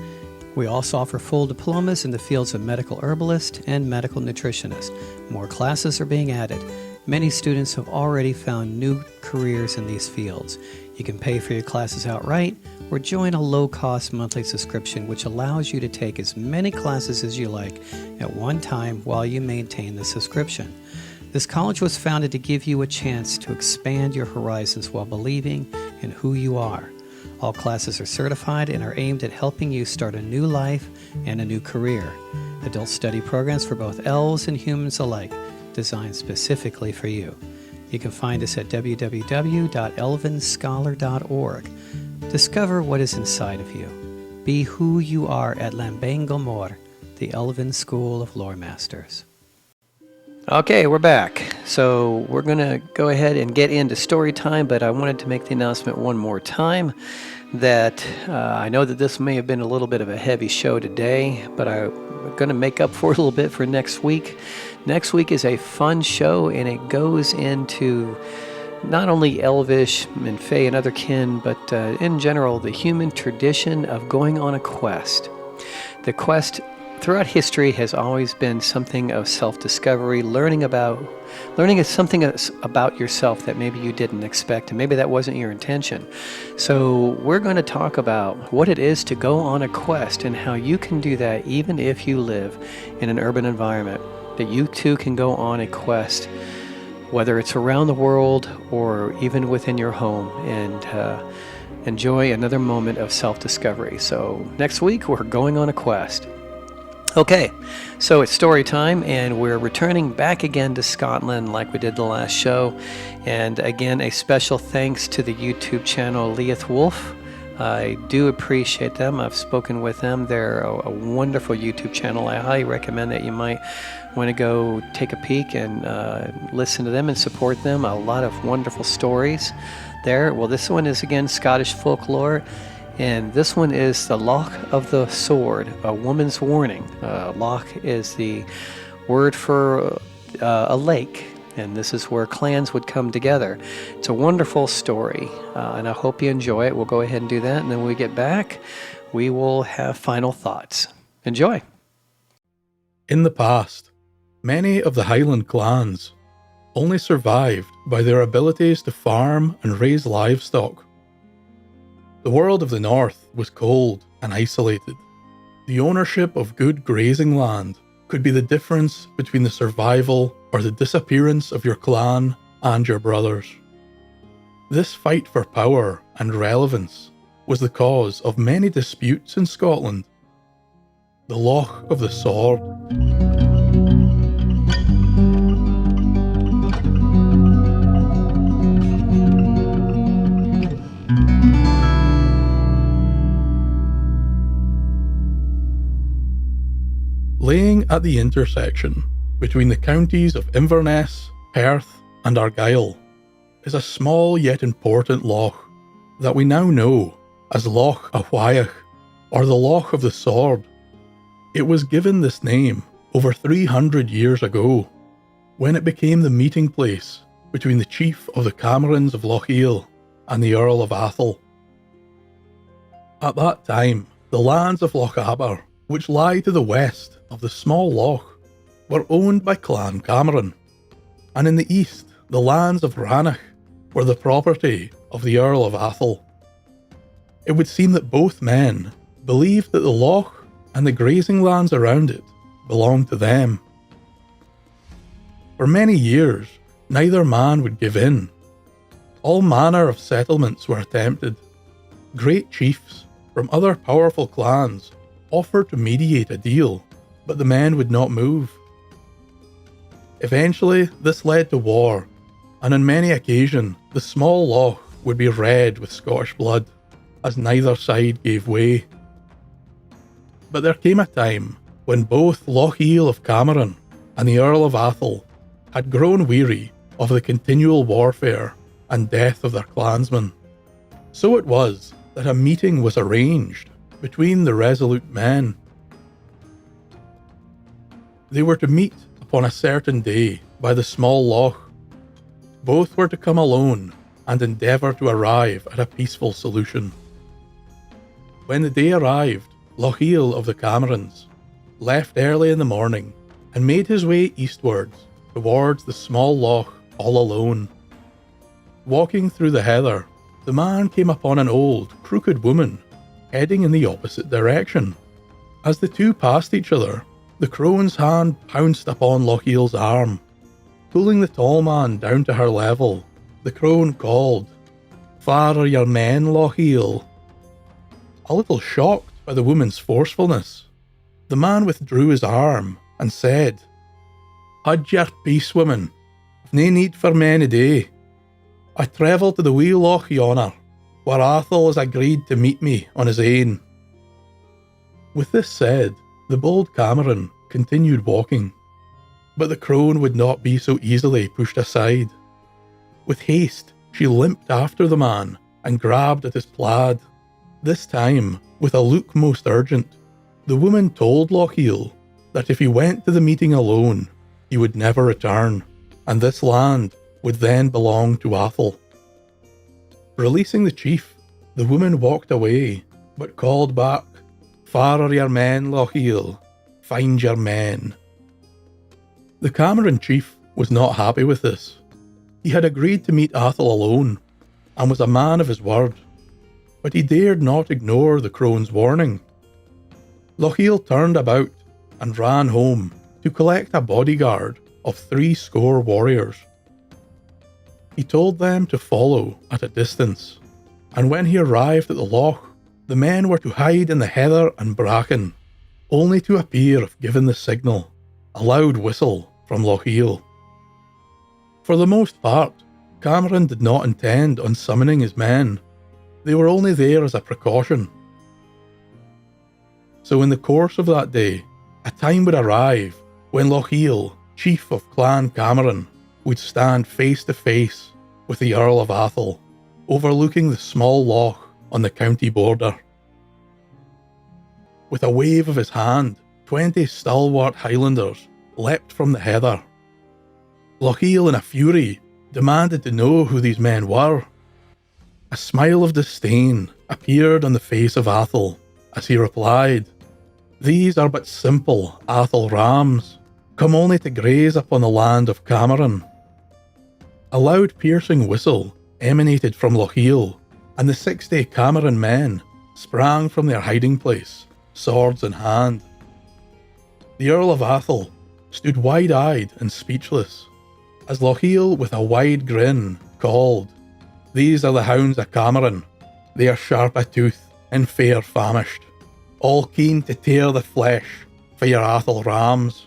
We also offer full diplomas in the fields of medical herbalist and medical nutritionist. More classes are being added. Many students have already found new careers in these fields. You can pay for your classes outright or join a low-cost monthly subscription which allows you to take as many classes as you like at one time while you maintain the subscription. This college was founded to give you a chance to expand your horizons while believing in who you are. All classes are certified and are aimed at helping you start a new life and a new career. Adult study programs for both elves and humans alike, designed specifically for you. You can find us at www.elvenscholar.org. Discover what is inside of you. Be who you are at Lambingomor, the Elven School of Lore Masters. Okay, we're back. So we're going to go ahead and get into story time, but I wanted to make the announcement one more time that I know that this may have been a little bit of a heavy show today, but I'm going to make up for it a little bit for next week. Next week is a fun show, and it goes into not only Elvish and Fae and other kin, but in general, the human tradition of going on a quest. The quest throughout history has always been something of self-discovery, learning something about yourself that maybe you didn't expect, and maybe that wasn't your intention. So we're going to talk about what it is to go on a quest and how you can do that even if you live in an urban environment, that you too can go on a quest, whether it's around the world or even within your home, and enjoy another moment of self-discovery. So next week, we're going on a quest. Okay, so it's story time, and we're returning back again to Scotland like we did the last show. And again, a special thanks to the YouTube channel Leith Wolf. I do appreciate them. I've spoken with them. They're a wonderful YouTube channel. I highly recommend that you might want to go take a peek and listen to them and support them. A lot of wonderful stories there. Well, this one is, again, Scottish folklore. And this one is the Loch of the Sword, a woman's warning. Loch is the word for a lake, and this is where clans would come together. It's a wonderful story, and I hope you enjoy it. We'll go ahead and do that, and then when we get back, we will have final thoughts. Enjoy. In the past, many of the Highland clans only survived by their abilities to farm and raise livestock. The world of the North was cold and isolated. The ownership of good grazing land could be the difference between the survival or the disappearance of your clan and your brothers. This fight for power and relevance was the cause of many disputes in Scotland. The Loch of the Sword. Laying at the intersection between the counties of Inverness, Perth and Argyll is a small yet important loch that we now know as Loch Ahuaich, or the Loch of the Sword. It was given this name over 300 years ago, when it became the meeting place between the chief of the Camerons of Lochiel and the Earl of Athol. At that time, the lands of Loch Aber, which lie to the west of the small loch, were owned by Clan Cameron, and in the east, the lands of Ranach were the property of the Earl of Athol. It would seem that both men believed that the loch and the grazing lands around it belonged to them. For many years, neither man would give in. All manner of settlements were attempted. Great chiefs from other powerful clans offered to mediate a deal, but the men would not move. Eventually, this led to war, and on many occasions, the small loch would be red with Scottish blood, as neither side gave way. But there came a time when both Lochiel of Cameron and the Earl of Athol had grown weary of the continual warfare and death of their clansmen. So it was that a meeting was arranged between the resolute men. They were to meet upon a certain day by the small loch. Both were to come alone and endeavour to arrive at a peaceful solution. When the day arrived, Lochiel of the Camerons left early in the morning and made his way eastwards towards the small loch all alone. Walking through the heather, the man came upon an old, crooked woman heading in the opposite direction. As the two passed each other, the crone's hand pounced upon Lochiel's arm. Pulling the tall man down to her level, the crone called, "Far are your men, Lochiel?" A little shocked by the woman's forcefulness, the man withdrew his arm and said, "Haud your peace, woman. I've nae need for men a-day. I travel to the wee loch yonner, where Athol has agreed to meet me on his ain." With this said, the bold Cameron continued walking, but the crone would not be so easily pushed aside. With haste, she limped after the man and grabbed at his plaid. This time, with a look most urgent, the woman told Lochiel that if he went to the meeting alone, he would never return, and this land would then belong to Athol. Releasing the chief, the woman walked away, but called back, "Far are your men, Lochiel. Find your men." The Cameron chief was not happy with this. He had agreed to meet Athol alone, and was a man of his word, but he dared not ignore the crone's warning. Lochiel turned about and ran home to collect a bodyguard of 80 warriors. He told them to follow at a distance, and when he arrived at the loch, the men were to hide in the heather and bracken, only to appear if given the signal, a loud whistle from Lochiel. For the most part, Cameron did not intend on summoning his men. They were only there as a precaution. So in the course of that day, a time would arrive when Lochiel, chief of Clan Cameron, would stand face to face with the Earl of Athol, overlooking the small loch on the county border. With a wave of his hand, 20 stalwart Highlanders leapt from the heather. Lochiel, in a fury, demanded to know who these men were. A smile of disdain appeared on the face of Athol as he replied, "These are but simple Athol rams, come only to graze upon the land of Cameron." A loud piercing whistle emanated from Lochiel, and the 60 Cameron men sprang from their hiding place, swords in hand. The Earl of Athol stood wide-eyed and speechless, as Lochiel, with a wide grin, called, "These are the hounds of Cameron. They are sharp of tooth and fair famished, all keen to tear the flesh for your Athol rams."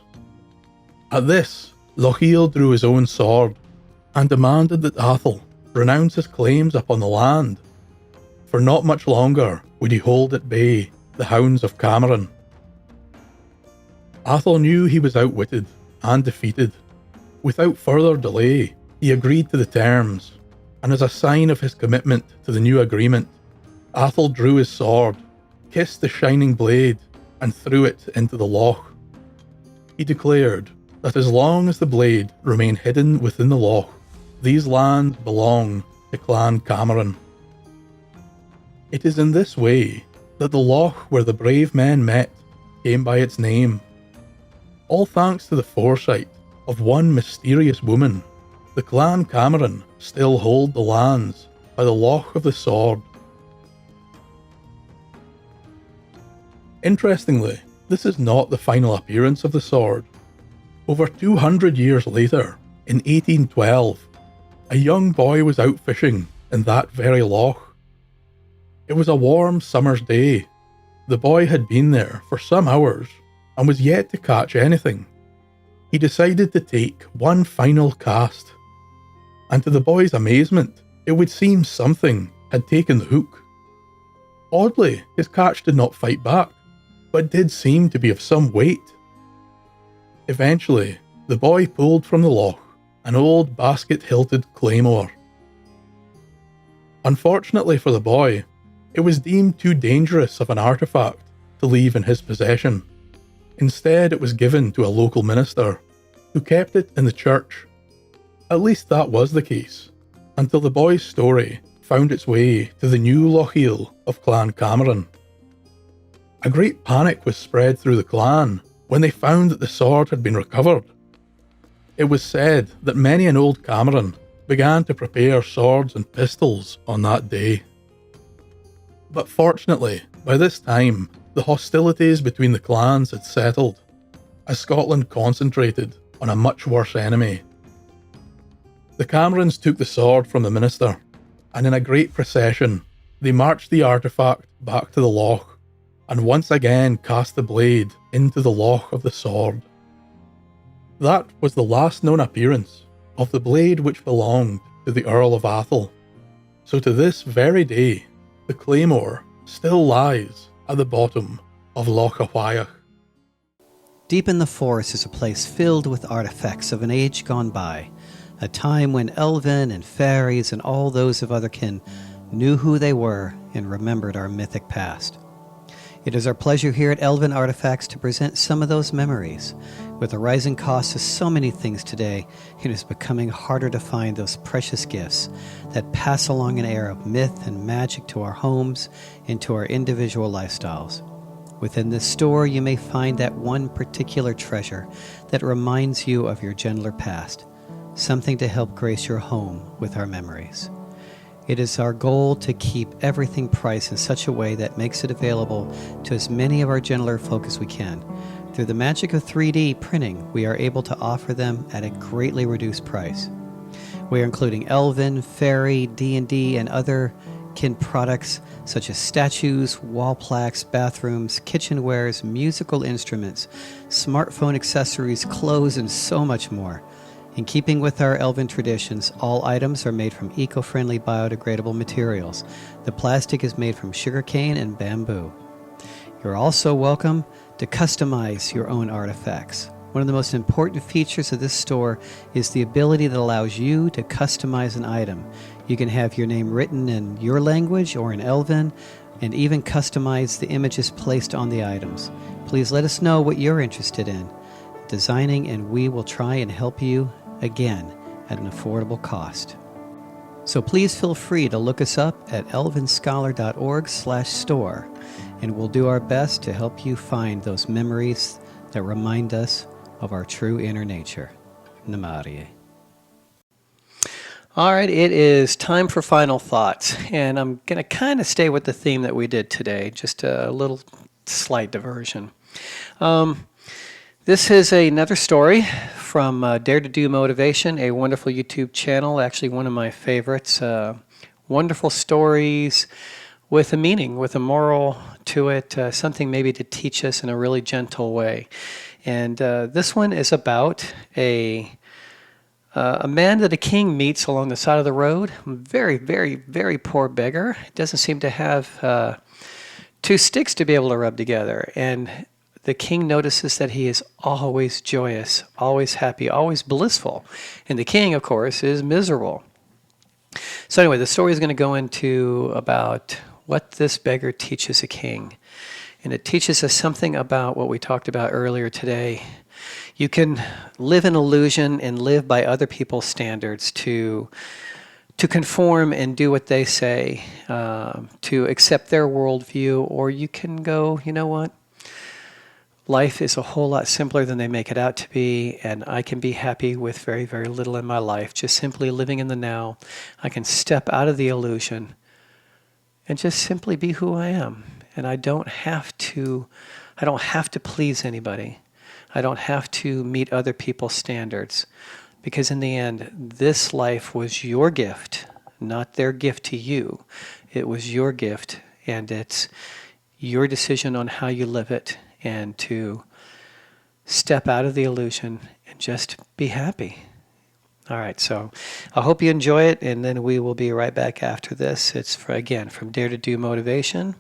At this, Lochiel drew his own sword and demanded that Athol renounce his claims upon the land, for not much longer would he hold at bay the hounds of Cameron. Athol knew he was outwitted and defeated. Without further delay, he agreed to the terms, and as a sign of his commitment to the new agreement, Athol drew his sword, kissed the shining blade, and threw it into the loch. He declared that as long as the blade remained hidden within the loch, these lands belong to Clan Cameron. It is in this way that the loch where the brave men met came by its name. All thanks to the foresight of one mysterious woman, the Clan Cameron still hold the lands by the Loch of the Sword. Interestingly, this is not the final appearance of the sword. Over 200 years later, in 1812, a young boy was out fishing in that very loch. It was a warm summer's day. The boy had been there for some hours and was yet to catch anything. He decided to take one final cast, and to the boy's amazement, it would seem something had taken the hook. Oddly, his catch did not fight back, but did seem to be of some weight. Eventually, the boy pulled from the loch an old basket-hilted claymore. Unfortunately for the boy, it was deemed too dangerous of an artifact to leave in his possession. Instead, it was given to a local minister, who kept it in the church. At least that was the case, until the boy's story found its way to the new Lochiel of Clan Cameron. A great panic was spread through the clan when they found that the sword had been recovered. It was said that many an old Cameron began to prepare swords and pistols on that day. But fortunately, by this time, the hostilities between the clans had settled, as Scotland concentrated on a much worse enemy. The Camerons took the sword from the minister, and in a great procession, they marched the artifact back to the loch, and once again cast the blade into the loch of the sword. That was the last known appearance of the blade which belonged to the Earl of Athol. So to this very day, the claymore still lies at the bottom of Loch Awaiyach. Deep in the forest is a place filled with artifacts of an age gone by, a time when elven and fairies and all those of other kin knew who they were and remembered our mythic past. It is our pleasure here at Elven Artifacts to present some of those memories. With the rising cost of so many things today, it is becoming harder to find those precious gifts that pass along an air of myth and magic to our homes and to our individual lifestyles. Within this store, you may find that one particular treasure that reminds you of your gentler past, something to help grace your home with our memories. It is our goal to keep everything priced in such a way that makes it available to as many of our gentler folk as we can. Through the magic of 3D printing, we are able to offer them at a greatly reduced price. We are including Elven, Fairy, D&D, and other kin products such as statues, wall plaques, bathrooms, kitchenwares, musical instruments, smartphone accessories, clothes, and so much more. In keeping with our Elven traditions, all items are made from eco-friendly biodegradable materials. The plastic is made from sugarcane and bamboo. You're also welcome to customize your own artifacts. One of the most important features of this store is the ability that allows you to customize an item. You can have your name written in your language or in Elven, and even customize the images placed on the items. Please let us know what you're interested in designing, and we will try and help you again at an affordable cost. So please feel free to look us up at elvenscholar.org/store, and we'll do our best to help you find those memories that remind us of our true inner nature. Namarie. All right, it is time for final thoughts, and I'm going to kind of stay with the theme that we did today, just a little slight diversion. This is another story from Dare to Do Motivation, a wonderful YouTube channel, actually one of my favorites. Wonderful stories with a meaning, with a moral to it, something maybe to teach us in a really gentle way. And this one is about a man that a king meets along the side of the road. Very, very, very poor beggar. Doesn't seem to have 2 sticks to be able to rub together. And the king notices that he is always joyous, always happy, always blissful. And the king, of course, is miserable. So anyway, the story is going to go into about what this beggar teaches a king. And it teaches us something about what we talked about earlier today, You can live in illusion and live by other people's standards to conform and do what they say, to accept their worldview, or you can go, you know what? Life is a whole lot simpler than they make it out to be, and I can be happy with very, very little in my life, just simply living in the now. I can step out of the illusion and just simply be who I am. And I don't have to please anybody. I don't have to meet other people's standards. Because in the end, this life was your gift, not their gift to you. It was your gift, and it's your decision on how you live it, and to step out of the illusion and just be happy. All right, so I hope you enjoy it, and then we will be right back after this. It's, again, from Dare to Do Motivation.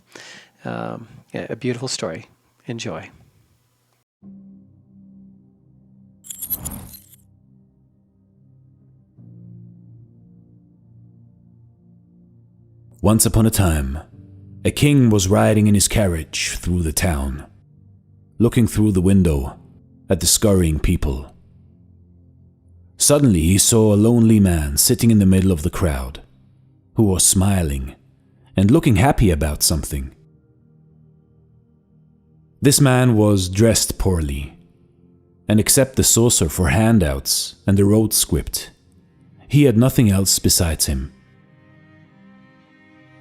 A beautiful story. Enjoy. Once upon a time, a king was riding in his carriage through the town, looking through the window at the scurrying people. Suddenly he saw a lonely man sitting in the middle of the crowd, who was smiling and looking happy about something. This man was dressed poorly, and except the saucer for handouts and the road script, he had nothing else besides him.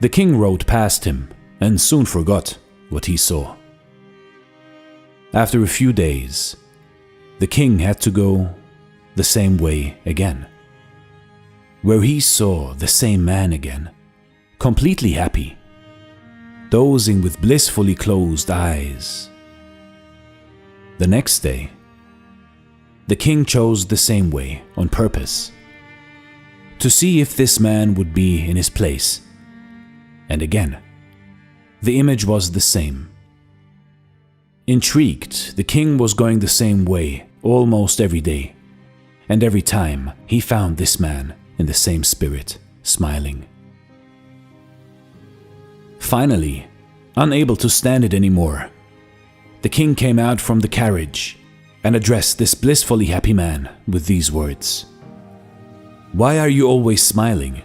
The king rode past him and soon forgot what he saw. After a few days, the king had to go the same way again, where he saw the same man again, completely happy, dozing with blissfully closed eyes. The next day, the king chose the same way on purpose, to see if this man would be in his place. And again, the image was the same. Intrigued, the king was going the same way almost every day, and every time he found this man in the same spirit, smiling. Finally, unable to stand it anymore, the king came out from the carriage and addressed this blissfully happy man with these words. "Why are you always smiling?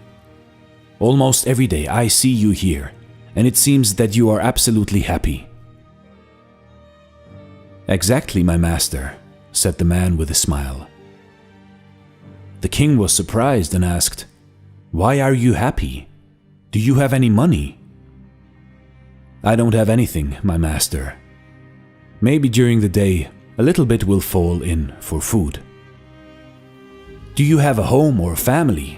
Almost every day I see you here, and it seems that you are absolutely happy." "Exactly, my master," said the man with a smile. The king was surprised and asked, "Why are you happy? Do you have any money?" "I don't have anything, my master. Maybe during the day a little bit will fall in for food." "Do you have a home or family?"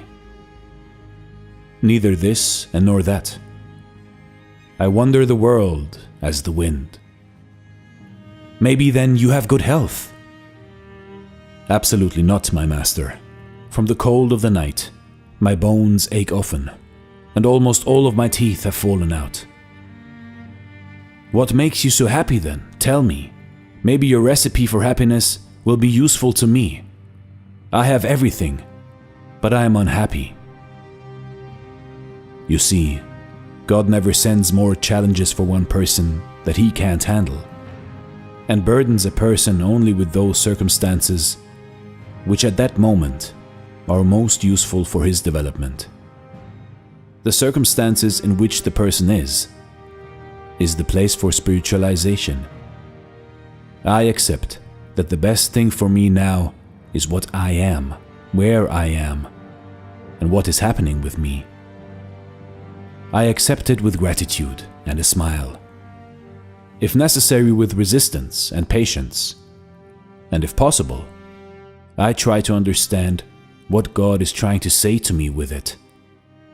"Neither this and nor that. I wander the world as the wind." "Maybe then you have good health?" "Absolutely not, my master. From the cold of the night, my bones ache often, and almost all of my teeth have fallen out." "What makes you so happy then? Tell me. Maybe your recipe for happiness will be useful to me. I have everything, but I am unhappy." "You see, God never sends more challenges for one person that he can't handle, and burdens a person only with those circumstances which at that moment are most useful for his development. The circumstances in which the person is the place for spiritualization. I accept that the best thing for me now is what I am, where I am, and what is happening with me. I accept it with gratitude and a smile, if necessary with resistance and patience, and if possible, I try to understand what God is trying to say to me with it,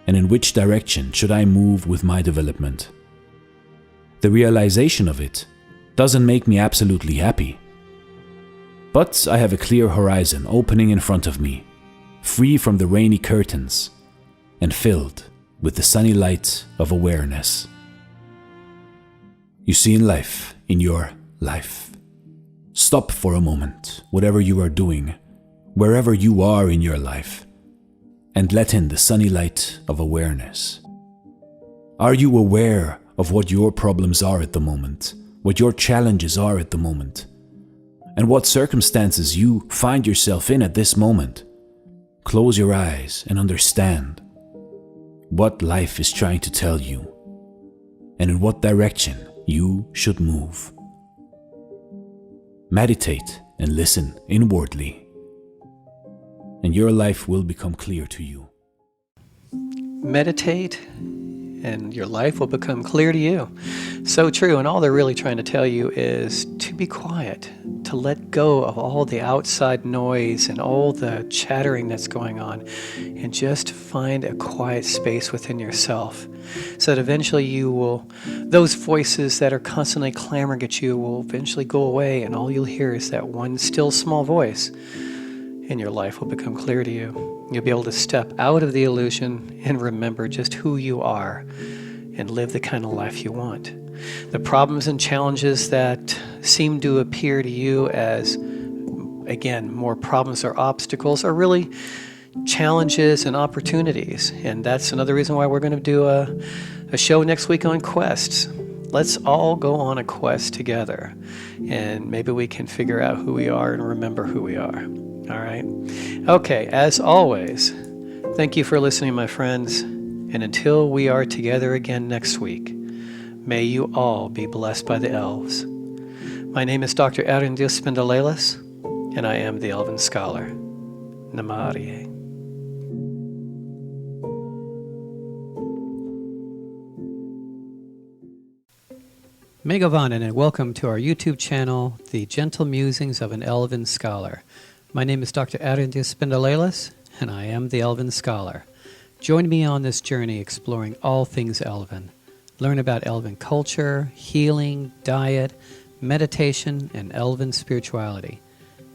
and in which direction should I move with my development. The realization of it doesn't make me absolutely happy, but I have a clear horizon opening in front of me, free from the rainy curtains, and filled with the sunny light of awareness. You see, in life, in your life, stop for a moment, whatever you are doing, wherever you are in your life, and let in the sunny light of awareness. Are you aware of what your problems are at the moment, what your challenges are at the moment? and what circumstances you find yourself in at this moment, close your eyes and understand what life is trying to tell you and in what direction you should move. Meditate and listen inwardly, and your life will become clear to you. Meditate, and your life will become clear to you. So true, and all they're really trying to tell you is to be quiet, to let go of all the outside noise and all the chattering that's going on, and just find a quiet space within yourself, so that eventually those voices that are constantly clamoring at you will eventually go away, and all you'll hear is that one still small voice, and your life will become clear to you. You'll be able to step out of the illusion and remember just who you are and live the kind of life you want. The problems and challenges that seem to appear to you as, again, more problems or obstacles are really challenges and opportunities. And that's another reason why we're going to do a show next week on quests. Let's all go on a quest together, and maybe we can figure out who we are and remember who we are. All right? Okay, as always, thank you for listening, my friends. And until we are together again next week, may you all be blessed by the elves. My name is Dr. Erendil Spindalelis, and I am the Elven Scholar. Namarie. Megavanen, and welcome to our YouTube channel, The Gentle Musings of an Elven Scholar. My name is Dr. Erendil Spindalelis, and I am the Elven Scholar. Join me on this journey exploring all things Elven. Learn about Elven culture, healing, diet, meditation, and Elven spirituality.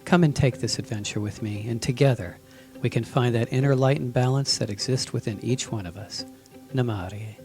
Come and take this adventure with me, and together we can find that inner light and balance that exists within each one of us. Namarie.